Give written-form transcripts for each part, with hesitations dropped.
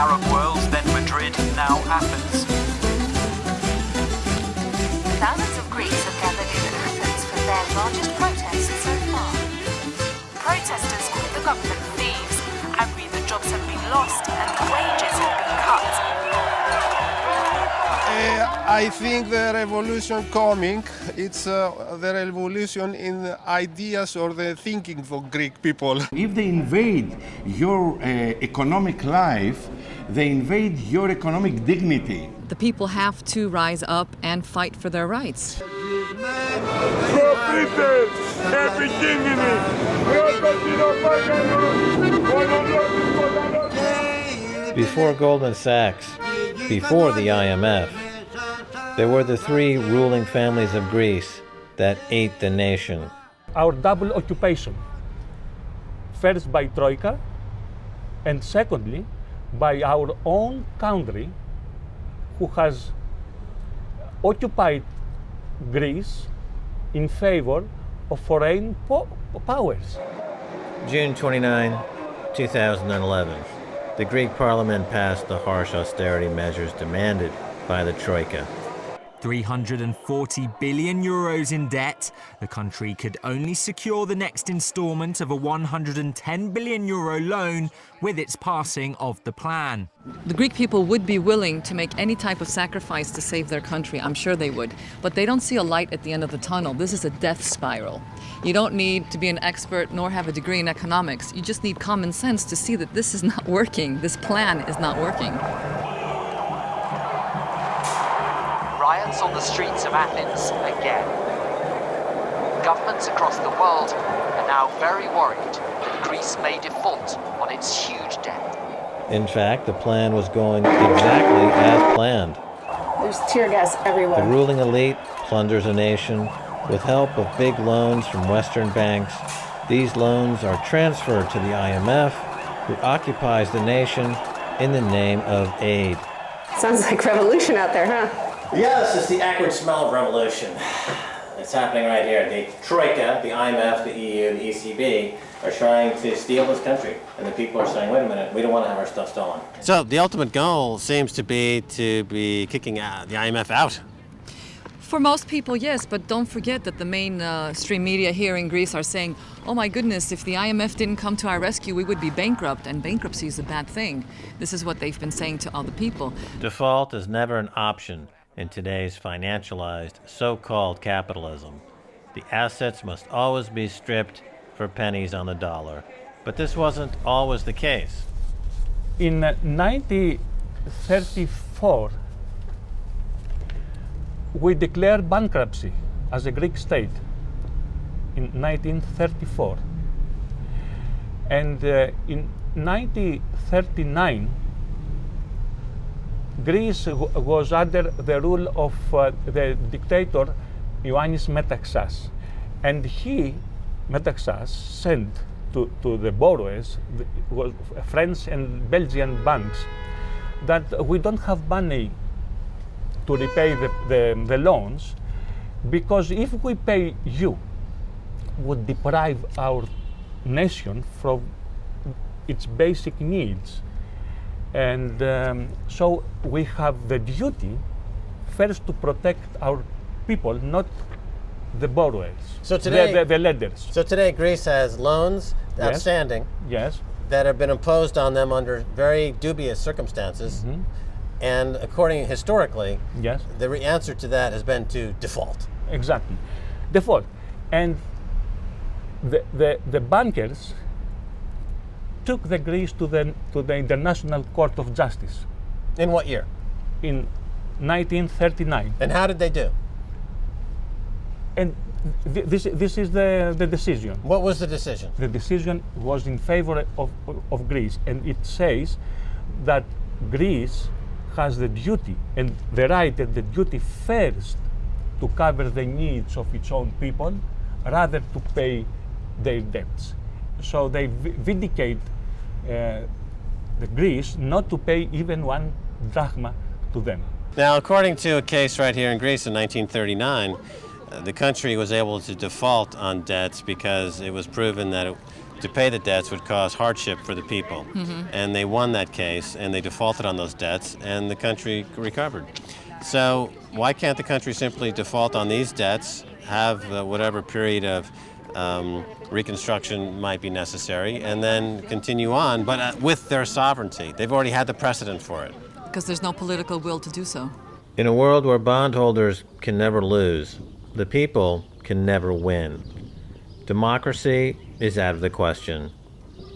Arab world, then Madrid, now Athens. Thousands of Greeks have gathered in Athens for their largest protest so far. Protesters call the government thieves, angry that jobs have been lost and wages have been cut. I think the revolution coming, it's the revolution in the ideas or the thinking for Greek people. If they invade your economic life, they invade your economic dignity. The people have to rise up and fight for their rights. Before Goldman Sachs, before the IMF, there were the three ruling families of Greece that ate the nation. Our double occupation, first by Troika, and secondly, by our own country, who has occupied Greece in favor of foreign powers. June 29, 2011. The Greek parliament passed the harsh austerity measures demanded by the Troika. 340 billion euros in debt. The country could only secure the next instalment of a 110 billion euro loan with its passing of the plan. The Greek people would be willing to make any type of sacrifice to save their country. I'm sure they would. But they don't see a light at the end of the tunnel. This is a death spiral. You don't need to be an expert nor have a degree in economics. You just need common sense to see that this is not working. This plan is not working. Riots on the streets of Athens again. Governments across the world are now very worried that Greece may default on its huge debt. In fact, the plan was going exactly as planned. There's tear gas everywhere. The ruling elite plunders a nation with help of big loans from Western banks. These loans are transferred to the IMF, who occupies the nation in the name of aid. Sounds like revolution out there, huh? Yes, it's the acrid smell of revolution. It's happening right here. The Troika, the IMF, the EU, the ECB are trying to steal this country. And the people are saying, wait a minute, we don't want to have our stuff stolen. So the ultimate goal seems to be kicking the IMF out. For most people, yes, but don't forget that the mainstream media here in Greece are saying, oh my goodness, if the IMF didn't come to our rescue, we would be bankrupt, and bankruptcy is a bad thing. This is what they've been saying to all the people. Default is never an option in today's financialized so-called capitalism. The assets must always be stripped for pennies on the dollar. But this wasn't always the case. In 1934, we declared bankruptcy as a Greek state in 1934. And in 1939, Greece was under the rule of the dictator Ioannis Metaxas. And he, Metaxas, sent to the borrowers, French and Belgian banks, that we don't have money to repay the loans, because if we pay you, would deprive our nation from its basic needs. And so we have the duty first to protect our people, not the borrowers, so today, the lenders. So today Greece has loans outstanding that have been imposed on them under very dubious circumstances. Mm-hmm. And according historically, the answer to that has been to default. Exactly, default. And the bankers took the Greece to the International Court of Justice. In what year? In 1939. And how did they do? And this is the decision. What was the decision? The decision was in favor of Greece, and it says that Greece has the duty and the right and the duty first to cover the needs of its own people rather to pay their debts. So they vindicate the Greece not to pay even one drachma to them. Now, according to a case right here in Greece in 1939, the country was able to default on debts because it was proven that to pay the debts would cause hardship for the people. And they won that case, and they defaulted on those debts, and the country recovered. So why can't the country simply default on these debts, have whatever period of reconstruction might be necessary, and then continue on, but with their sovereignty? They've already had the precedent for it. Because there's no political will to do so. In a world where bondholders can never lose, the people can never win. Democracy is out of the question.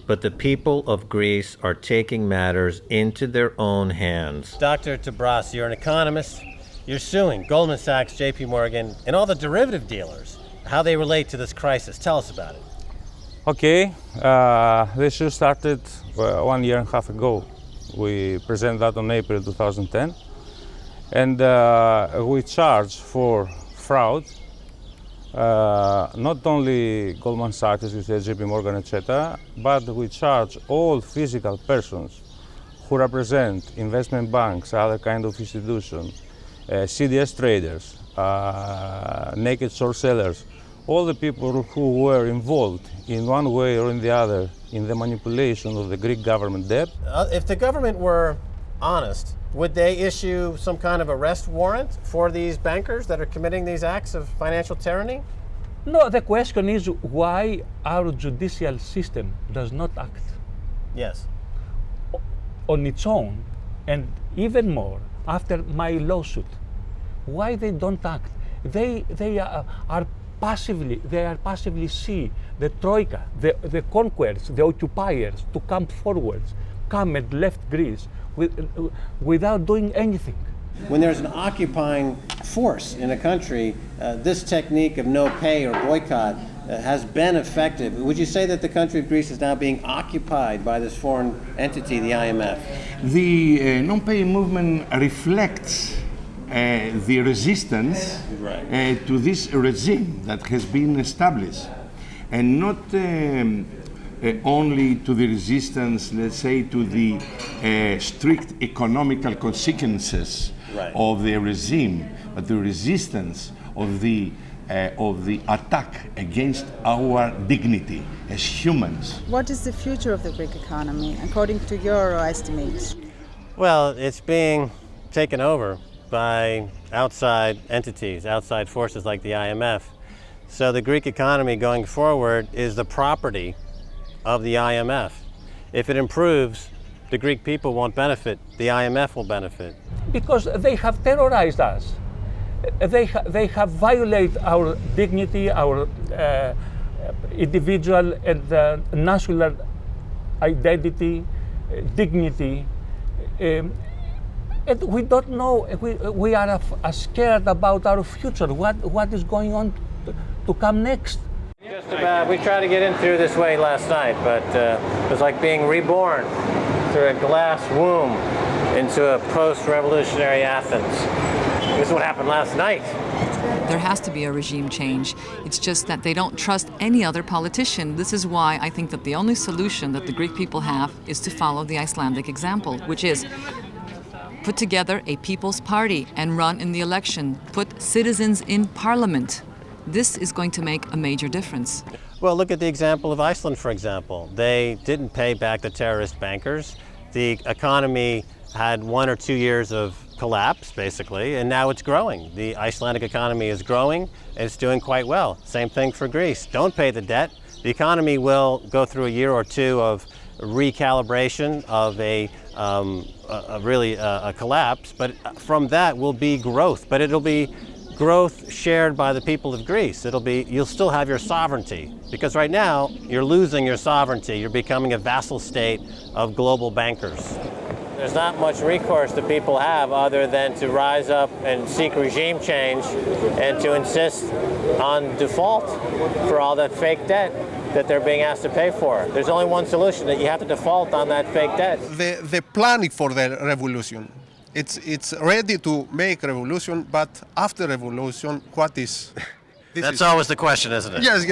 But the people of Greece are taking matters into their own hands. Dr. Tabras, you're an economist. You're suing Goldman Sachs, JP Morgan, and all the derivative dealers, how they relate to this crisis. Tell us about it. Okay, the issue started 1.5 years ago. We presented that on April 2010. And we charge for fraud, not only Goldman Sachs, as you said, JP Morgan, etc., but we charge all physical persons who represent investment banks, other kind of institutions, CDS traders, naked short sellers, all the people who were involved in one way or in the other in the manipulation of the Greek government debt. If the government were honest, would they issue some kind of arrest warrant for these bankers that are committing these acts of financial tyranny? No, the question is why our judicial system does not act. Yes. On its own, and even more after my lawsuit. Why they don't act? They are passively see the troika, the conquerors, the occupiers to come forwards, come and left Greece without doing anything. When there's an occupying force in a country, this technique of no pay or boycott has been effective. Would you say that the country of Greece is now being occupied by this foreign entity, the IMF? The non-pay movement reflects the resistance to this regime that has been established, and not only to the resistance, let's say, to the strict economical consequences of the regime, but the resistance of the attack against our dignity as humans. What is the future of the Greek economy, according to your estimates? Well, it's being taken over by outside entities, outside forces like the IMF. So the Greek economy going forward is the property of the IMF. If it improves, the Greek people won't benefit, the IMF will benefit. Because they have terrorized us. They have violated our dignity, our individual and national identity, dignity. And we don't know, we are scared about our future, what is going on to come next. Just about, we tried to get in through this way last night, but it was like being reborn through a glass womb into a post-revolutionary Athens. This is what happened last night. There has to be a regime change. It's just that they don't trust any other politician. This is why I think that the only solution that the Greek people have is to follow the Icelandic example, which is put together a people's party and run in the election. Put citizens in parliament. This is going to make a major difference. Well, look at the example of Iceland, for example. They didn't pay back the terrorist bankers. The economy had 1 or 2 years of collapse, basically, and now it's growing. The Icelandic economy is growing, and it's doing quite well. Same thing for Greece. Don't pay the debt. The economy will go through a year or two of recalibration of a collapse, but from that will be growth. But it'll be growth shared by the people of Greece. You'll still have your sovereignty, because right now you're losing your sovereignty. You're becoming a vassal state of global bankers. There's not much recourse that people have other than to rise up and seek regime change and to insist on default for all that fake debt that they're being asked to pay for. There's only one solution, that you have to default on that fake debt. The planning for the revolution, it's ready to make revolution, but after revolution, what is? That's always the question, isn't it? Yes.